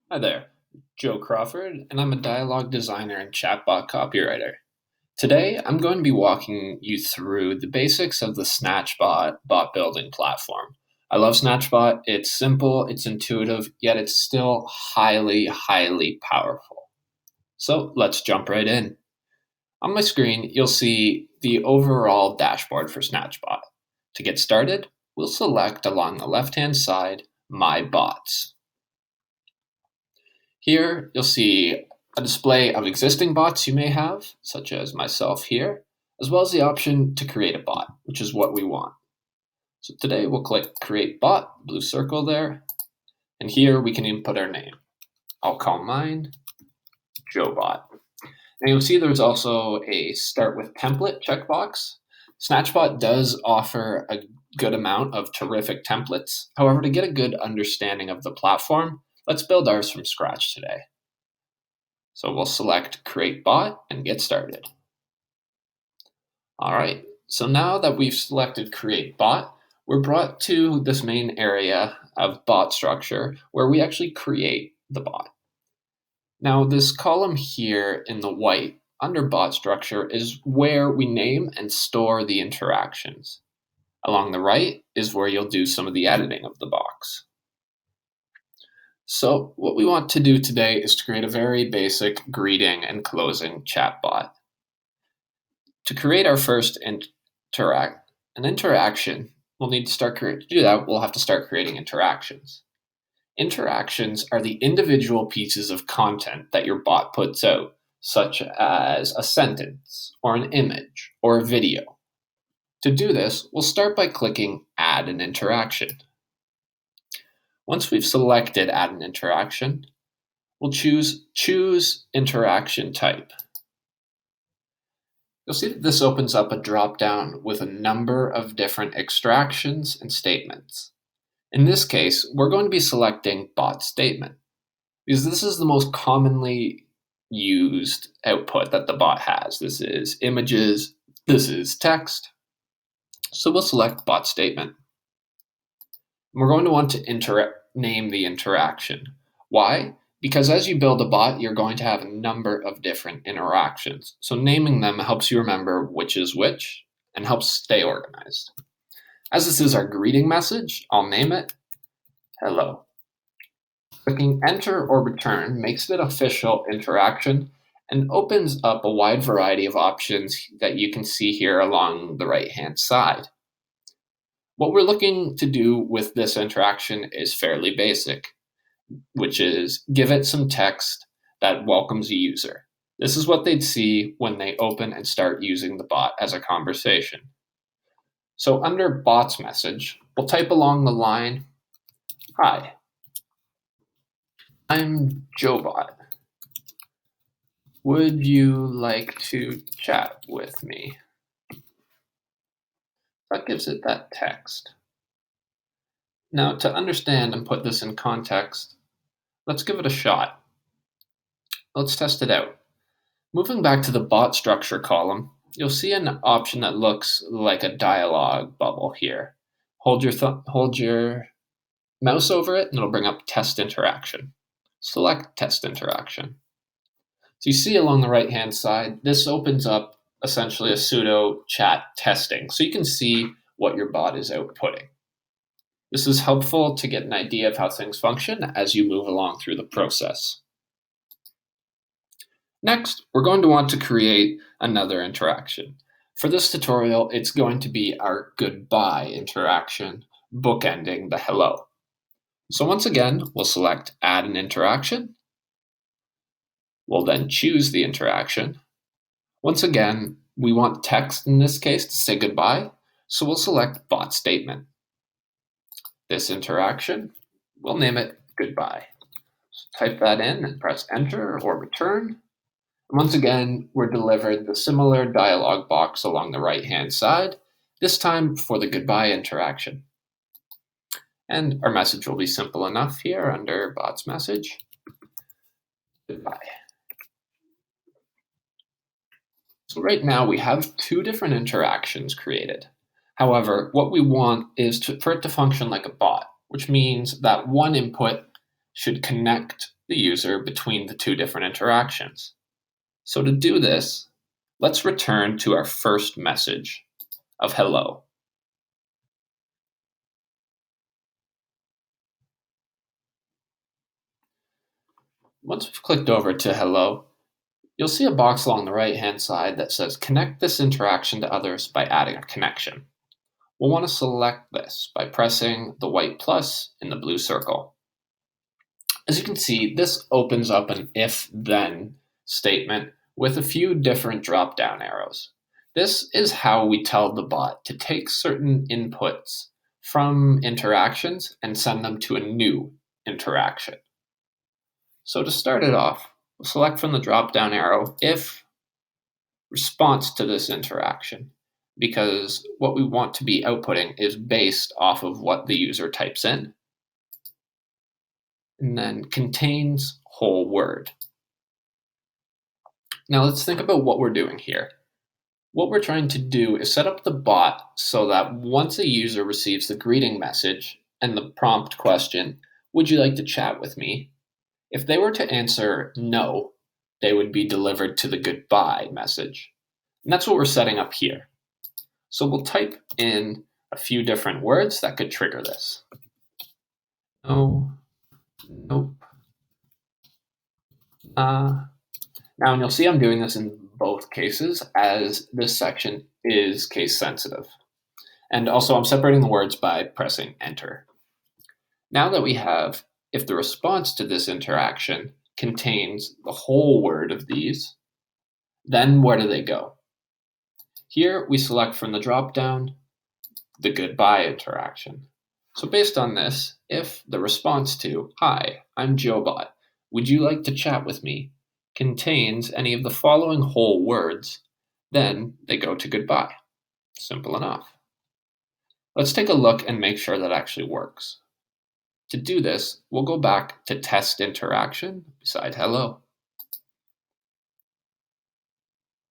Hi there, Joe Crawford, and I'm a dialogue designer and chatbot copywriter. Today, I'm going to be walking you through the basics of the Snatchbot bot building platform. I love Snatchbot. It's simple, it's intuitive, yet it's still highly powerful. So let's jump right in. On my screen, you'll see the overall dashboard for Snatchbot. To get started, we'll select along the left-hand side, My Bots. Here, you'll see a display of existing bots you may have, such as myself here, as well as the option to create a bot, which is what we want. So today we'll click Create Bot, blue circle there, and here we can input our name. I'll call mine JoeBot. And you'll see there's also a Start with Template checkbox. Snatchbot does offer a good amount of terrific templates. However, to get a good understanding of the platform, let's build ours from scratch today. So we'll select Create Bot and get started. All right, so now that we've selected Create Bot, we're brought to this main area of bot structure where we actually create the bot. Now this column here in the white under bot structure is where we name and store the interactions. Along the right is where you'll do some of the editing of the box. So what we want to do today is to create a very basic greeting and closing chatbot. To create our first interaction, we'll need to to do that, we'll have to start creating interactions. Interactions are the individual pieces of content that your bot puts out, such as a sentence, or an image, or a video. To do this, we'll start by clicking Add an Interaction. Once we've selected Add an Interaction, we'll choose Interaction Type. You'll see that this opens up a drop-down with a number of different extractions and statements. In this case, we're going to be selecting bot statement because this is the most commonly used output that the bot has. This is images, this is text. So we'll select bot statement. We're going to want to name the interaction. Why? Because as you build a bot, you're going to have a number of different interactions. So naming them helps you remember which is which and helps stay organized. As this is our greeting message, I'll name it Hello. Clicking Enter or Return makes it an official interaction and opens up a wide variety of options that you can see here along the right-hand side. What we're looking to do with this interaction is fairly basic, which is give it some text that welcomes a user. This is what they'd see when they open and start using the bot as a conversation. So under bot's message, we'll type along the line, Hi, I'm JoeBot. Would you like to chat with me? That gives it that text. Now to understand and put this in context, let's give it a shot. Let's test it out. Moving back to the bot structure column, you'll see an option that looks like a dialog bubble here. Hold your mouse over it and it'll bring up test interaction. Select test interaction. So you see along the right-hand side, this opens up essentially a pseudo chat testing. So you can see what your bot is outputting. This is helpful to get an idea of how things function as you move along through the process. Next, we're going to want to create another interaction. For this tutorial, it's going to be our goodbye interaction, bookending the hello. So once again, we'll select Add an Interaction. We'll then choose the interaction. Once again, we want text in this case to say goodbye, so we'll select Bot Statement. This interaction, we'll name it Goodbye. So type that in and press Enter or Return. And once again, we're delivered the similar dialog box along the right-hand side, this time for the goodbye interaction. And our message will be simple enough here under bot's message. Goodbye. So right now we have two different interactions created. However, what we want is for it to function like a bot, which means that one input should connect the user between the two different interactions. So to do this, let's return to our first message of hello. Once we've clicked over to hello, you'll see a box along the right-hand side that says connect this interaction to others by adding a connection. We'll want to select this by pressing the white plus in the blue circle. As you can see, this opens up an if-then statement with a few different drop-down arrows. This is how we tell the bot to take certain inputs from interactions and send them to a new interaction. So to start it off, we'll select from the drop-down arrow if response to this interaction, because what we want to be outputting is based off of what the user types in, and then contains whole word. Now let's think about what we're doing here. What we're trying to do is set up the bot so that once a user receives the greeting message and the prompt question, would you like to chat with me? If they were to answer no, they would be delivered to the goodbye message. And that's what we're setting up here. So we'll type in a few different words that could trigger this. No, nope, now, and you'll see I'm doing this in both cases as this section is case sensitive. And also I'm separating the words by pressing enter. Now that we have if the response to this interaction contains the whole word of these, then where do they go? Here we select from the drop-down the goodbye interaction. So based on this, if the response to, hi, I'm JoeBot, would you like to chat with me, contains any of the following whole words, then they go to goodbye. Simple enough. Let's take a look and make sure that actually works. To do this, we'll go back to test interaction beside hello.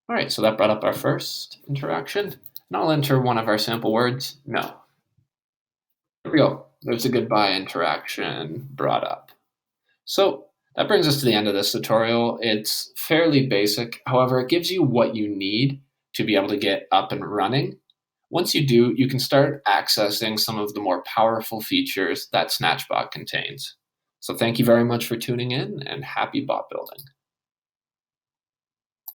All right, so that brought up our first interaction. And I'll enter one of our sample words, no. There we go. There's a goodbye interaction brought up. So that brings us to the end of this tutorial. It's fairly basic. However, it gives you what you need to be able to get up and running. Once you do, you can start accessing some of the more powerful features that Snatchbot contains. So thank you very much for tuning in and happy bot building.